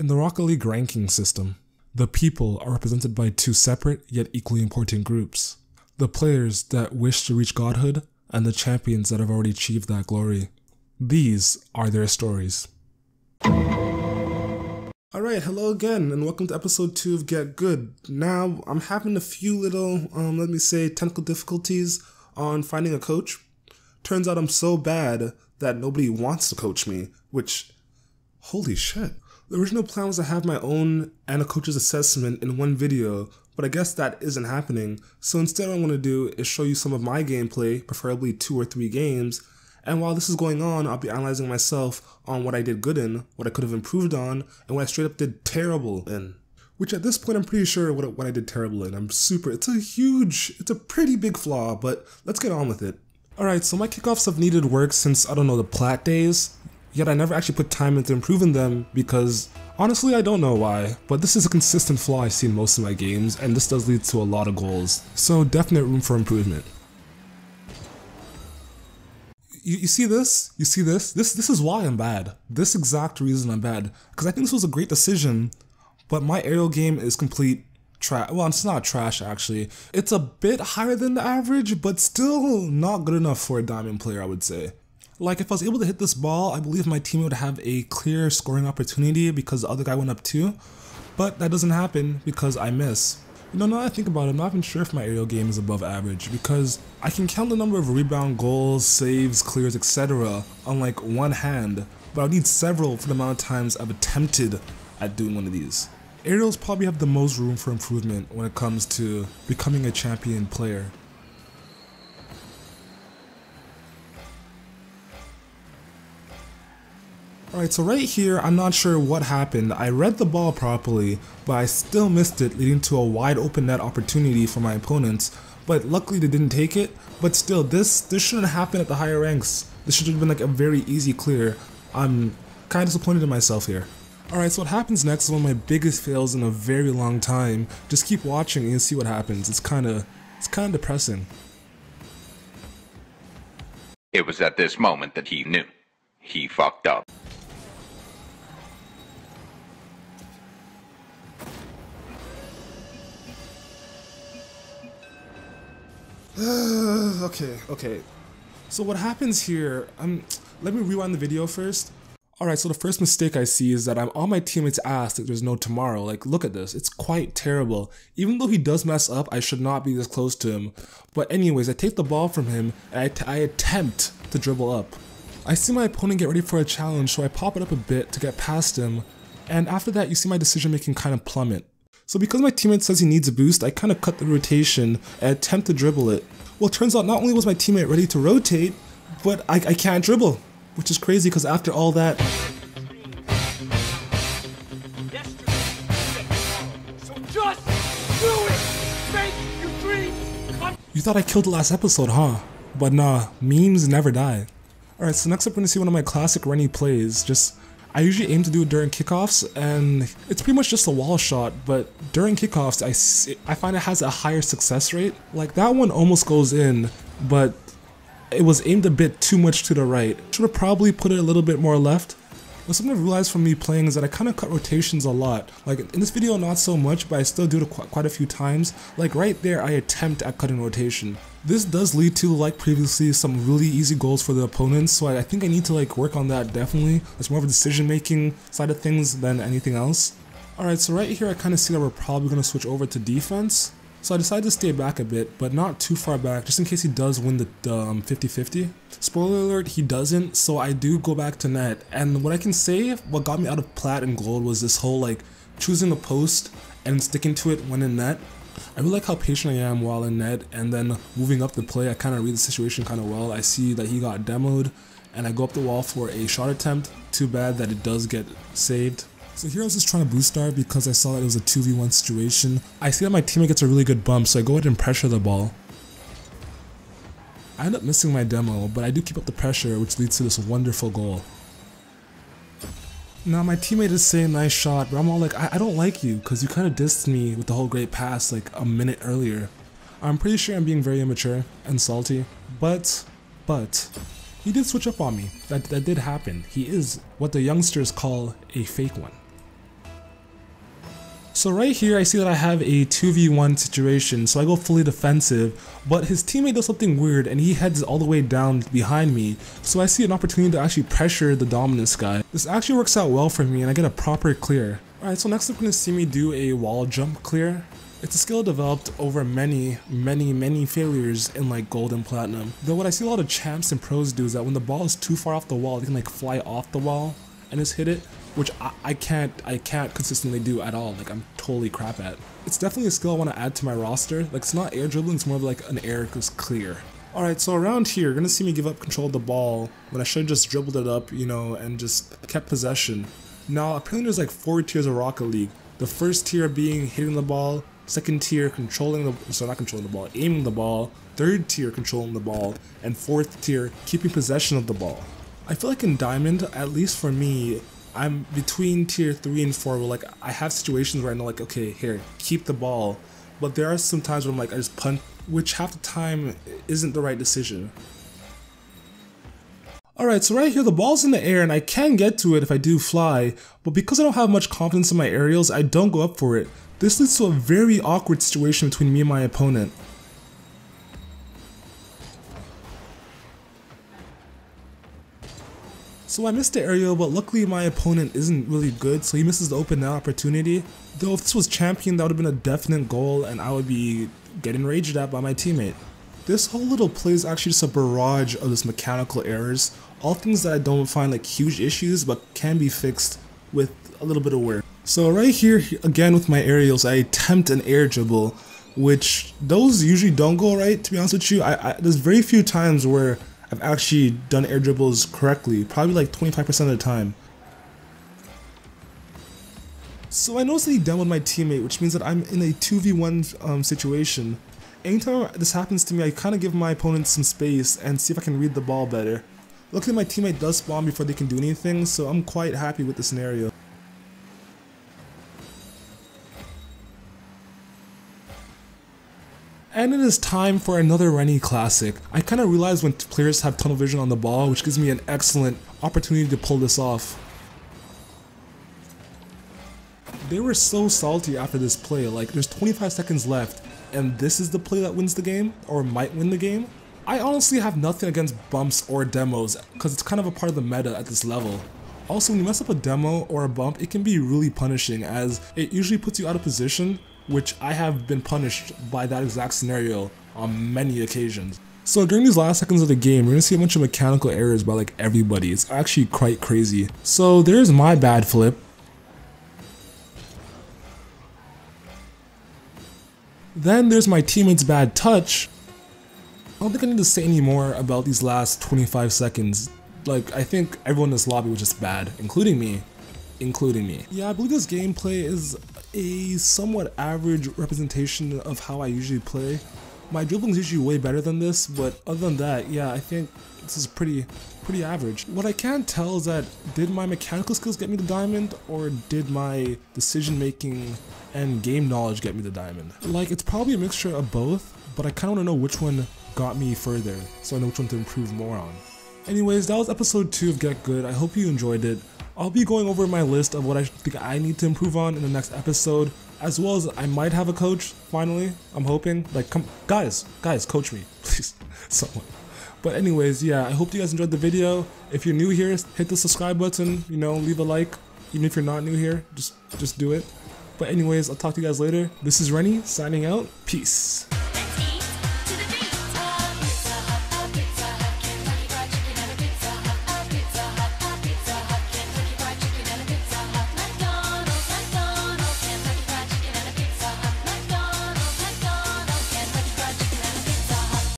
In the Rocket League ranking system, the people are represented by two separate yet equally important groups. The players that wish to reach godhood and the champions that have already achieved that glory. These are their stories. Alright, hello again and welcome to episode 2 of Get Good. Now, I'm having a few little, technical difficulties on finding a coach. Turns out I'm so bad that nobody wants to coach me, which, holy shit. The original plan was to have my own and a coach's assessment in one video, but I guess that isn't happening. So instead what I'm going to do is show you some of my gameplay, preferably 2 or 3 games, and while this is going on, I'll be analyzing myself on what I did good in, what I could have improved on, and what I straight up did terrible in. Which at this point I'm pretty sure what I did terrible in. It's a pretty big flaw, but let's get on with it. Alright, so my kickoffs have needed work since, the plat days. Yet I never actually put time into improving them because, honestly, I don't know why, but this is a consistent flaw I see in most of my games, and this does lead to a lot of goals, so definite room for improvement. You see this? You see this? This is why I'm bad. This exact reason I'm bad, because I think this was a great decision, but my aerial game is complete trash. Well, it's not trash actually. It's a bit higher than the average, but still not good enough for a diamond player, I would say. Like, if I was able to hit this ball, I believe my team would have a clear scoring opportunity because the other guy went up too. But that doesn't happen because I miss. Now that I think about it, I'm not even sure if my aerial game is above average because I can count the number of rebound goals, saves, clears, etc. on like one hand, but I need several for the amount of times I've attempted at doing one of these. Aerials probably have the most room for improvement when it comes to becoming a champion player. Alright, so right here, I'm not sure what happened. I read the ball properly, but I still missed it, leading to a wide open net opportunity for my opponents. But luckily they didn't take it, but still, this shouldn't happen at the higher ranks. This should have been like a very easy clear. I'm kind of disappointed in myself here. Alright, so what happens next is one of my biggest fails in a very long time. Just keep watching and you'll see what happens. It's kind of depressing. It was at this moment that he knew. He fucked up. Okay. So what happens here, let me rewind the video first. Alright, so the first mistake I see is that I'm on my teammate's ass that there's no tomorrow. Like, look at this, it's quite terrible. Even though he does mess up, I should not be this close to him. But anyways, I take the ball from him and I attempt to dribble up. I see my opponent get ready for a challenge, so I pop it up a bit to get past him. And after that, you see my decision making kind of plummet. So because my teammate says he needs a boost, I kind of cut the rotation and attempt to dribble it. Well, it turns out not only was my teammate ready to rotate, but I can't dribble, which is crazy because after all that... So just do it! Make your dreams! You thought I killed the last episode, huh? But nah, memes never die. Alright, so next up we're gonna see one of my classic Rennie plays. I usually aim to do it during kickoffs, and it's pretty much just a wall shot, but during kickoffs, I find it has a higher success rate. Like, that one almost goes in, but it was aimed a bit too much to the right. Should have probably put it a little bit more left. But something I've realized from me playing is that I kind of cut rotations a lot. Like, in this video, not so much, but I still do it quite a few times. Like, right there, I attempt at cutting rotation. This does lead to, like previously, some really easy goals for the opponents, so I think I need to work on that definitely. It's more of a decision-making side of things than anything else. Alright, so right here I kind of see that we're probably going to switch over to defense. So I decided to stay back a bit, but not too far back, just in case he does win the 50-50. Spoiler alert, he doesn't, so I do go back to net. And what I can say, what got me out of plat and gold was this whole choosing a post and sticking to it when in net. I really like how patient I am while in net, and then moving up the play, I kind of read the situation kind of well. I see that he got demoed, and I go up the wall for a shot attempt. Too bad that it does get saved. So here I was just trying to boost star because I saw that it was a 2v1 situation. I see that my teammate gets a really good bump, so I go ahead and pressure the ball. I end up missing my demo, but I do keep up the pressure, which leads to this wonderful goal. Now my teammate is saying nice shot, but I'm all like, I don't like you because you kind of dissed me with the whole great pass like a minute earlier. I'm pretty sure I'm being very immature and salty, but he did switch up on me. That did happen. He is what the youngsters call a fake one. So right here I see that I have a 2v1 situation, so I go fully defensive, but his teammate does something weird and he heads all the way down behind me, so I see an opportunity to actually pressure the Dominus guy. This actually works out well for me and I get a proper clear. Alright, so next up you're going to see me do a wall jump clear. It's a skill developed over many failures in like gold and platinum. Though what I see a lot of champs and pros do is that when the ball is too far off the wall, they can like fly off the wall and just hit it, which I can't consistently do at all. Like I'm totally crap at. It's definitely a skill I want to add to my roster. Like it's not air dribbling, it's more of like an air just clear. Alright, so around here, you're gonna see me give up control of the ball when I should have just dribbled it up, you know, and just kept possession. Now apparently there's like 4 tiers of Rocket League. The first tier being hitting the ball, second tier controlling the, so not controlling the ball, aiming the ball, third tier controlling the ball, and fourth tier keeping possession of the ball. I feel like in Diamond, at least for me, I'm between tier 3 and 4 where like I have situations where I know like, okay, here, keep the ball, but there are some times where I'm like, I just punt, which half the time isn't the right decision. Alright, so right here the ball's in the air and I can get to it if I do fly, but because I don't have much confidence in my aerials, I don't go up for it. This leads to a very awkward situation between me and my opponent. So I missed the aerial, but luckily my opponent isn't really good, so he misses the open net opportunity. Though if this was champion, that would have been a definite goal and I would be getting raged at by my teammate. This whole little play is actually just a barrage of just mechanical errors, all things that I don't find like huge issues but can be fixed with a little bit of work. So right here, again with my aerials, I attempt an air dribble, which those usually don't go right, to be honest with you. There's very few times where I've actually done air dribbles correctly, probably like 25% of the time. So I noticed that he demoed my teammate, which means that I'm in a 2v1 situation. Anytime this happens to me, I kind of give my opponent some space and see if I can read the ball better. Luckily my teammate does spawn before they can do anything, so I'm quite happy with the scenario. And it is time for another Rennie Classic. I kind of realize when players have tunnel vision on the ball, which gives me an excellent opportunity to pull this off. They were so salty after this play, like there's 25 seconds left, and this is the play that wins the game, or might win the game. I honestly have nothing against bumps or demos, because it's kind of a part of the meta at this level. Also, when you mess up a demo or a bump, it can be really punishing, as it usually puts you out of position, which I have been punished by that exact scenario on many occasions. So during these last seconds of the game, we're gonna see a bunch of mechanical errors by like everybody. It's actually quite crazy. So there's my bad flip. Then there's my teammate's bad touch. I don't think I need to say any more about these last 25 seconds. Like, I think everyone in this lobby was just bad, including me. Yeah, I believe this gameplay is a somewhat average representation of how I usually play. My dribbling is usually way better than this, but other than that, yeah, I think this is pretty average. What I can't tell is that, did my mechanical skills get me the diamond, or did my decision making and game knowledge get me the diamond? Like, it's probably a mixture of both, but I kind of want to know which one got me further, so I know which one to improve more on. Anyways, that was episode 2 of Get Good. I hope you enjoyed it. I'll be going over my list of what I think I need to improve on in the next episode, as well as I might have a coach, finally. I'm hoping. Like, come, guys, coach me, please, someone. But anyways, yeah, I hope you guys enjoyed the video. If you're new here, hit the subscribe button, you know, leave a like. Even if you're not new here, just do it. But anyways, I'll talk to you guys later. This is Rennie, signing out. Peace.